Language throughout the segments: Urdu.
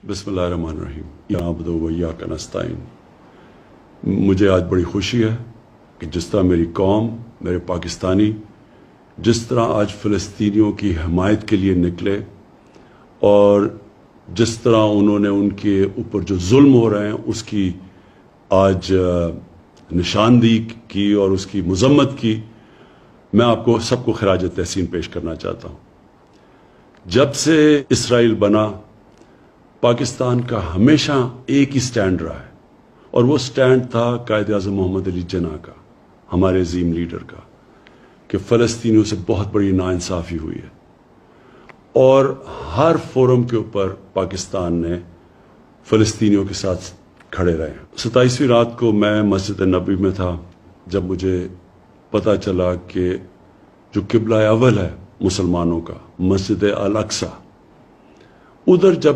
بسم اللہ الرحمن الرحیم نعبد و ایاک نستعین۔ مجھے آج بڑی خوشی ہے کہ جس طرح میری قوم، میرے پاکستانی جس طرح آج فلسطینیوں کی حمایت کے لیے نکلے اور جس طرح انہوں نے ان کے اوپر جو ظلم ہو رہے ہیں اس کی آج نشاندہی کی اور اس کی مذمت کی، میں آپ کو سب کو خراج تحسین پیش کرنا چاہتا ہوں۔ جب سے اسرائیل بنا، پاکستان کا ہمیشہ ایک ہی سٹینڈ رہا ہے، اور وہ سٹینڈ تھا قائد اعظم محمد علی جناح کا، ہمارے عظیم لیڈر کا، کہ فلسطینیوں سے بہت بڑی ناانصافی ہوئی ہے، اور ہر فورم کے اوپر پاکستان نے فلسطینیوں کے ساتھ کھڑے رہے۔ 27ویں رات کو میں مسجد نبوی میں تھا جب مجھے پتہ چلا کہ جو قبلہ اول ہے مسلمانوں کا، مسجد الاقصی، ادھر جب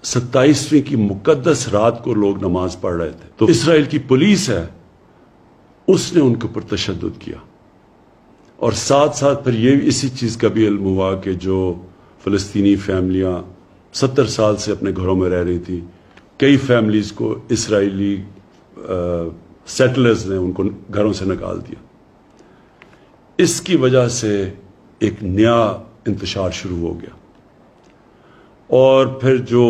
27ویں کی مقدس رات کو لوگ نماز پڑھ رہے تھے تو اسرائیل کی پولیس ہے، اس نے ان کے اوپر تشدد کیا، اور ساتھ ساتھ پھر یہ اسی چیز کا بھی علم ہوا کہ جو فلسطینی فیملیاں 70 سال سے اپنے گھروں میں رہ رہی تھی، کئی فیملیز کو اسرائیلی سیٹلرز نے ان کو گھروں سے نکال دیا۔ اس کی وجہ سے ایک نیا انتشار شروع ہو گیا، اور پھر جو